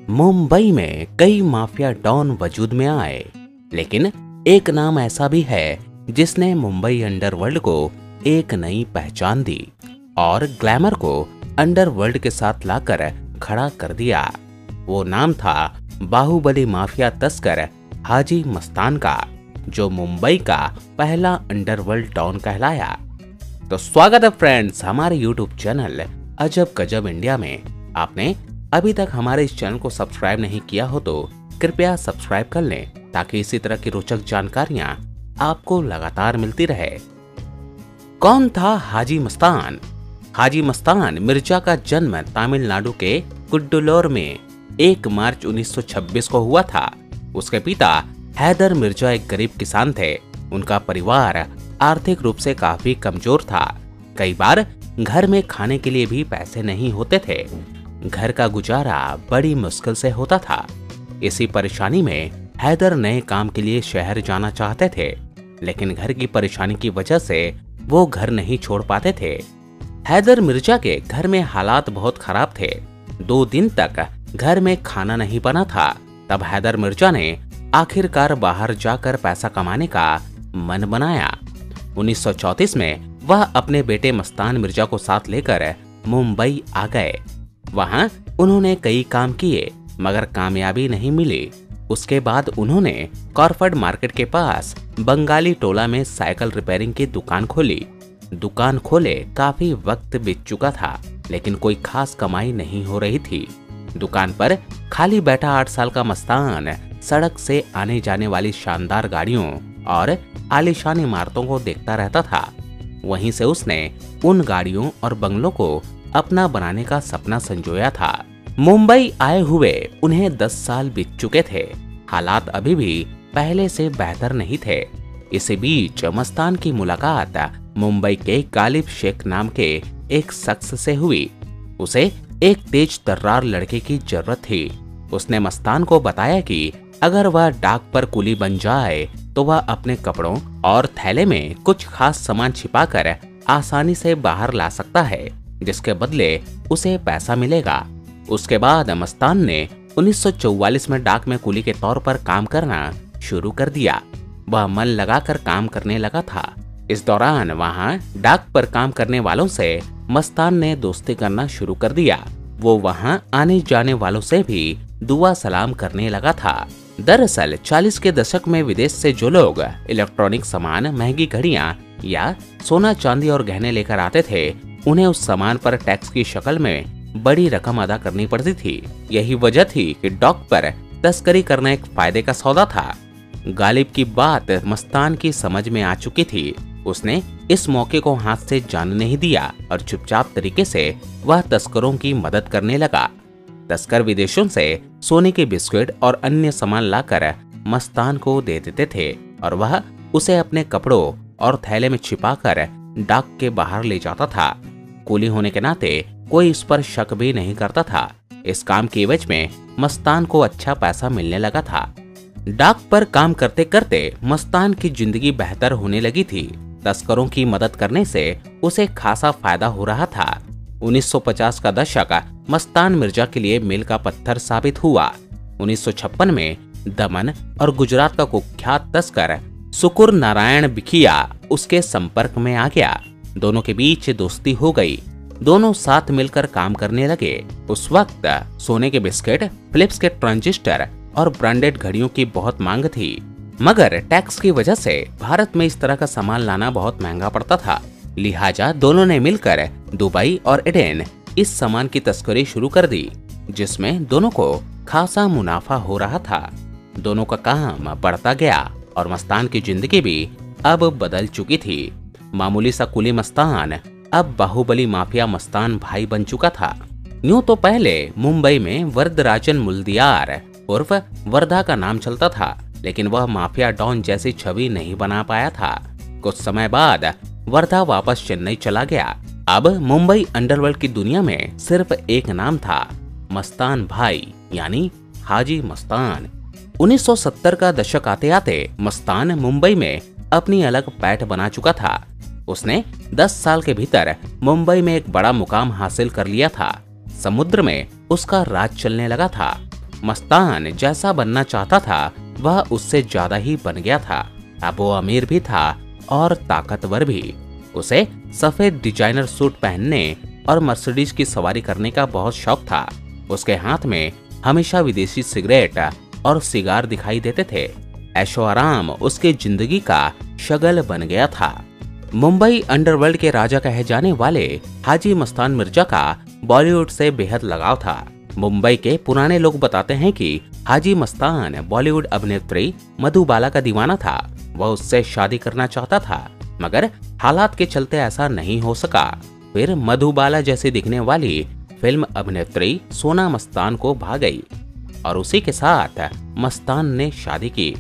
मुंबई में कई mafia don वजूद में आए, लेकिन एक नाम ऐसा भी है जिसने मुंबई अंडरवर्ल्ड को एक नई पहचान दी और ग्लैमर को अंडरवर्ल्ड के साथ लाकर खड़ा कर दिया। वो नाम था बाहुबली माफिया तस्कर हाजी मस्तान का, जो मुंबई का पहला अंडरवर्ल्ड डॉन कहलाया। तो स्वागत है फ्रेंड्स हमारे यूट्यूब चैनल अजब गजब इंडिया में। आपने अभी तक हमारे इस चैनल को सब्सक्राइब नहीं किया हो तो कृपया सब्सक्राइब कर लें, ताकि इसी तरह की रोचक जानकारियां आपको लगातार मिलती रहे। कौन था हाजी मस्तान? हाजी मस्तान मिर्जा का जन्म तमिलनाडु के कुड्डुलोर में 1 मार्च 1926 को हुआ था। उसके पिता हैदर मिर्जा एक गरीब किसान थे। उनका परिवार आर्थिक रूप से काफी कमजोर था। कई बार घर में खाने के लिए भी पैसे नहीं होते थे। घर का गुजारा बड़ी मुश्किल से होता था। इसी परेशानी में हैदर नए काम के लिए शहर जाना चाहते थे, लेकिन घर की परेशानी की वजह से वो घर नहीं छोड़ पाते थे। हैदर मिर्जा के घर में हालात बहुत खराब थे। 2 दिन तक घर में खाना नहीं बना था। तब हैदर मिर्जा ने आखिरकार बाहर जाकर पैसा कमाने का मन बनाया। 1934 में वह अपने बेटे मस्तान मिर्जा को साथ लेकर मुंबई आ गए। वहां उन्होंने कई काम किए, मगर कामयाबी नहीं मिली। उसके बाद उन्होंने कॉर्फर्ड मार्केट के पास बंगाली टोला में साइकिल रिपेयरिंग की दुकान खोली। दुकान खोले काफी वक्त बीत चुका था, लेकिन कोई खास कमाई नहीं हो रही थी। दुकान पर खाली बैठा 8 साल का मस्तान सड़क से आने जाने वाली शानदार गाड़ियों और आलीशान इमारतों को देखता रहता था। वहीं से उसने उन गाड़ियों और बंगलों को अपना बनाने का सपना संजोया था। मुंबई आए हुए उन्हें 10 साल बीत चुके थे। हालात अभी भी पहले से बेहतर नहीं थे। इसी बीच मस्तान की मुलाकात मुंबई के गालिब शेख नाम के एक शख्स से हुई। उसे एक तेज तर्रार लड़के की जरूरत थी। उसने मस्तान को बताया कि अगर वह डाक पर कुली बन जाए तो वह अपने कपड़ों और थैले में कुछ खास सामान छिपाकर आसानी से बाहर ला सकता है, जिसके बदले उसे पैसा मिलेगा। उसके बाद मस्तान ने 1944 में डाक में कुली के तौर पर काम करना शुरू कर दिया। वह मन लगाकर काम करने लगा था। इस दौरान वहां डाक पर काम करने वालों से मस्तान ने दोस्ती करना शुरू कर दिया। वो वहां आने जाने वालों से भी दुआ सलाम करने लगा था। दरअसल 40 के दशक में विदेश से जो लोग इलेक्ट्रॉनिक सामान, महंगी घड़ियां या सोना चांदी और गहने लेकर आते थे, उन्हें उस सामान पर टैक्स की शक्ल में बड़ी रकम अदा करनी पड़ती थी। यही वजह थी कि डॉक पर तस्करी करना एक फायदे का सौदा था। गालिब की बात मस्तान की समझ में आ चुकी थी। उसने इस मौके को हाथ से जाने नहीं दिया और चुपचाप तरीके से वह तस्करों की मदद करने लगा। तस्कर विदेशों से सोने के बिस्कुट और अन्य सामान लाकर मस्तान को दे देते थे और वह उसे अपने कपड़ों और थैले में छिपाकर डाक के बाहर ले जाता था। कुली होने के नाते कोई इस पर शक भी नहीं करता था। इस काम की एवज में मस्तान को अच्छा पैसा मिलने लगा था। डाक पर काम करते करते मस्तान की जिंदगी बेहतर होने लगी थी। तस्करों की मदद करने से उसे खासा फायदा हो रहा था। 1950 का दशक मस्तान मिर्जा के लिए मील का पत्थर साबित हुआ। 1956 में दमन और गुजरात का कुख्यात तस्कर सुकुर नारायण बिखिया उसके संपर्क में आ गया। दोनों के बीच दोस्ती हो गई। दोनों साथ मिलकर काम करने लगे। उस वक्त सोने के बिस्किट, फिलिप्स के ट्रांजिस्टर और ब्रांडेड घड़ियों की बहुत मांग थी, मगर टैक्स की वजह से भारत में इस तरह का सामान लाना बहुत महंगा पड़ता था। लिहाजा दोनों ने मिलकर दुबई और एडेन इस सामान की तस्करी शुरू कर दी, जिसमें दोनों को खासा मुनाफा हो रहा था। दोनों का काम बढ़ता गया और मस्तान की जिंदगी भी अब बदल चुकी थी। मामूली सा कुली मस्तान अब बाहुबली माफिया मस्तान भाई बन चुका था। यूं तो पहले मुंबई में वरदराजन मुल्दियार उर्फ वर्धा का नाम चलता था, लेकिन वह माफिया डॉन जैसी छवि नहीं बना पाया था। कुछ समय बाद वर्धा वापस चेन्नई चला गया। अब मुंबई अंडरवर्ल्ड की दुनिया में सिर्फ एक नाम था, मस्तान भाई यानी हाजी मस्तान। 1970 का दशक आते आते मस्तान मुंबई में अपनी अलग पैठ बना चुका था। उसने 10 साल के भीतर मुंबई में एक बड़ा मुकाम हासिल कर लिया था। समुद्र में उसका राज चलने लगा था। मस्तान जैसा बनना चाहता था वह उससे ज्यादा ही बन गया था। अब वो अमीर भी था और ताकतवर भी। उसे सफेद डिजाइनर सूट पहनने और मर्सिडीज की सवारी करने का बहुत शौक था। उसके हाथ में हमेशा विदेशी सिगरेट और सिगार दिखाई देते थे। ऐशो आराम उसकी जिंदगी का शगल बन गया था। मुंबई अंडरवर्ल्ड के राजा कहे जाने वाले हाजी मस्तान मिर्जा का बॉलीवुड से बेहद लगाव था। मुंबई के पुराने लोग बताते हैं कि हाजी मस्तान बॉलीवुड अभिनेत्री मधुबाला का दीवाना था। वह उससे शादी करना चाहता था, मगर हालात के चलते ऐसा नहीं हो सका। फिर मधुबाला जैसी दिखने वाली फिल्म अभिनेत्री सोना मस्तान को भा गई और उसी के साथ मस्तान ने शादी की।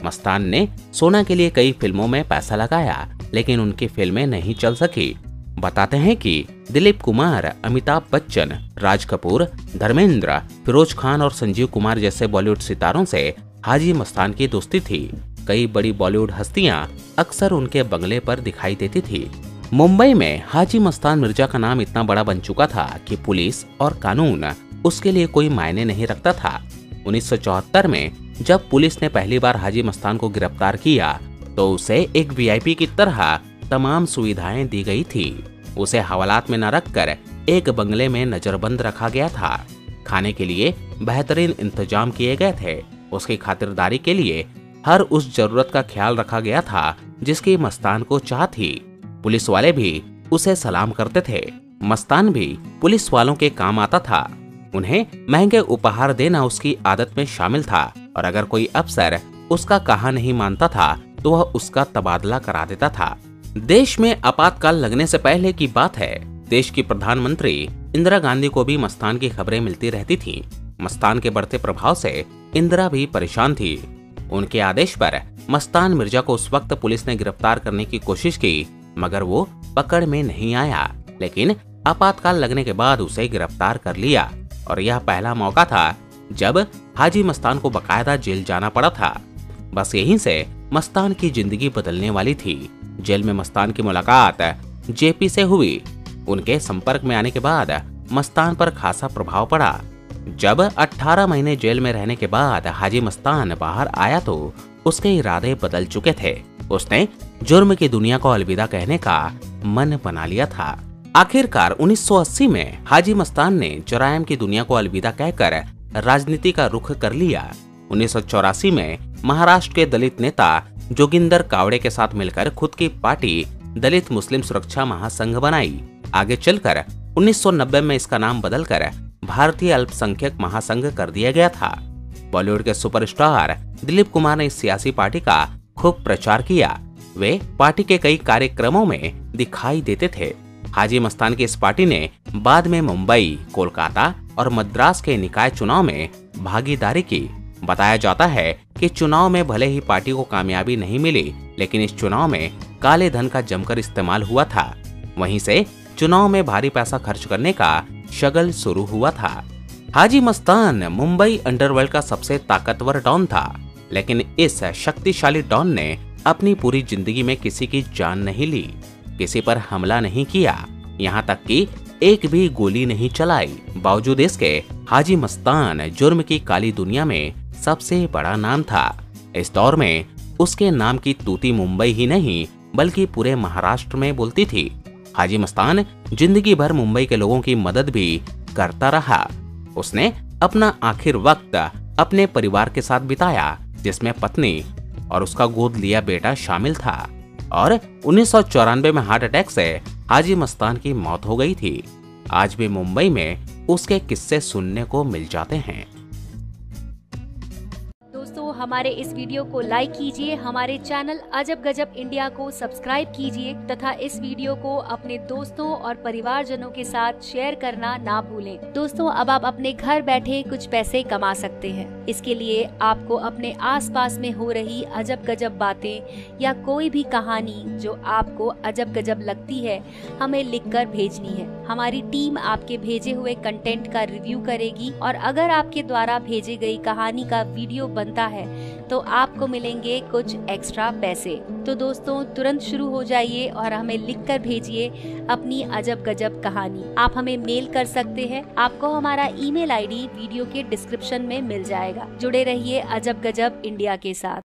मस्तान ने सोना के लिए कई फिल्मों में पैसा लगाया, लेकिन उनकी फिल्में नहीं चल सकी। बताते हैं कि दिलीप कुमार, अमिताभ बच्चन, राज कपूर, धर्मेंद्र, फिरोज खान और संजीव कुमार जैसे बॉलीवुड सितारों से हाजी मस्तान की दोस्ती थी। कई बड़ी बॉलीवुड हस्तियां अक्सर उनके बंगले पर दिखाई देती थी। मुंबई में हाजी मस्तान मिर्जा का नाम इतना बड़ा बन चुका था कि पुलिस और कानून उसके लिए कोई मायने नहीं रखता था। 1974 में जब पुलिस ने पहली बार हाजी मस्तान को गिरफ्तार किया तो उसे एक वीआईपी की तरह तमाम सुविधाएं दी गई थी। उसे हवालात में न रखकर एक बंगले में नजरबंद रखा गया था। खाने के लिए बेहतरीन इंतजाम किए गए थे। उसकी खातिरदारी के लिए हर उस जरूरत का ख्याल रखा गया था जिसकी मस्तान को चाह थी। पुलिस वाले भी उसे सलाम करते थे। मस्तान भी पुलिस वालों के काम आता था। उन्हें महंगे उपहार देना उसकी आदत में शामिल था और अगर कोई अफसर उसका कहा नहीं मानता था तो वह उसका तबादला करा देता था। देश में आपातकाल लगने से पहले की बात है। देश की प्रधानमंत्री इंदिरा गांधी को भी मस्तान की खबरें मिलती रहती थीं। मस्तान के बढ़ते प्रभाव से इंदिरा भी परेशान थी। उनके आदेश पर मस्तान मिर्जा को उस वक्त पुलिस ने गिरफ्तार करने की कोशिश की, मगर वो पकड़ में नहीं आया। लेकिन आपातकाल लगने के बाद उसे गिरफ्तार कर लिया और यह पहला मौका था जब हाजी मस्तान को बकायदा जेल जाना पड़ा था। बस यहीं से मस्तान की जिंदगी बदलने वाली थी। जेल में मस्तान की मुलाकात जेपी से हुई। उनके संपर्क में आने के बाद मस्तान पर खासा प्रभाव पड़ा। जब 18 महीने जेल में रहने के बाद हाजी मस्तान बाहर आया तो उसके इरादे बदल चुके थे। उसने जुर्म की दुनिया को अलविदा कहने का मन बना लिया था। आखिरकार 1980 में हाजी मस्तान ने जरायम की दुनिया को अलविदा कहकर राजनीति का रुख कर लिया। 1984 में महाराष्ट्र के दलित नेता जोगिंदर कावड़े के साथ मिलकर खुद की पार्टी दलित मुस्लिम सुरक्षा महासंघ बनाई। आगे चलकर 1990 में इसका नाम बदलकर भारतीय अल्पसंख्यक महासंघ कर दिया गया था। बॉलीवुड के सुपरस्टार दिलीप कुमार ने इस सियासी पार्टी का खूब प्रचार किया। वे पार्टी के कई कार्यक्रमों में दिखाई देते थे। हाजी मस्तान की इस पार्टी ने बाद में मुंबई, कोलकाता और मद्रास के निकाय चुनाव में भागीदारी की। बताया जाता है कि चुनाव में भले ही पार्टी को कामयाबी नहीं मिली, लेकिन इस चुनाव में काले धन का जमकर इस्तेमाल हुआ था। वहीं से चुनाव में भारी पैसा खर्च करने का शगल शुरू हुआ था। हाजी मस्तान मुंबई अंडरवर्ल्ड का सबसे ताकतवर डॉन था, लेकिन इस शक्तिशाली डॉन ने अपनी पूरी जिंदगी में किसी की जान नहीं ली, किसी पर हमला नहीं किया, यहाँ तक कि एक भी गोली नहीं चलाई। बावजूद इसके हाजी मस्तान जुर्म की काली दुनिया में सबसे बड़ा नाम था। इस दौर में उसके नाम की तूती मुंबई ही नहीं बल्कि पूरे महाराष्ट्र में बोलती थी। हाजी मस्तान जिंदगी भर मुंबई के लोगों की मदद भी करता रहा। उसने अपना आखिर वक्त अपने परिवार के साथ बिताया, जिसमें पत्नी और उसका गोद लिया बेटा शामिल था। और 1994 में हार्ट अटैक से हाजी मस्तान की मौत हो गई थी। आज भी मुंबई में उसके किस्से सुनने को मिल जाते हैं। दोस्तों, हमारे इस वीडियो को लाइक कीजिए, हमारे चैनल अजब गजब इंडिया को सब्सक्राइब कीजिए तथा इस वीडियो को अपने दोस्तों और परिवारजनों के साथ शेयर करना ना भूलें। दोस्तों, अब आप अपने घर बैठे कुछ पैसे कमा सकते हैं। इसके लिए आपको अपने आसपास में हो रही अजब गजब बातें या कोई भी कहानी जो आपको अजब गजब लगती है हमें लिखकर भेजनी है। हमारी टीम आपके भेजे हुए कंटेंट का रिव्यू करेगी और अगर आपके द्वारा भेजी गई कहानी का वीडियो बनता है तो आपको मिलेंगे कुछ एक्स्ट्रा पैसे। तो दोस्तों, तुरंत शुरू हो जाइए और हमें लिखकर भेजिए अपनी अजब गजब कहानी। आप हमें मेल कर सकते हैं, आपको हमारा ईमेल आईडी वीडियो के डिस्क्रिप्शन में मिल जाएगा। जुड़े रहिए अजब गजब इंडिया के साथ।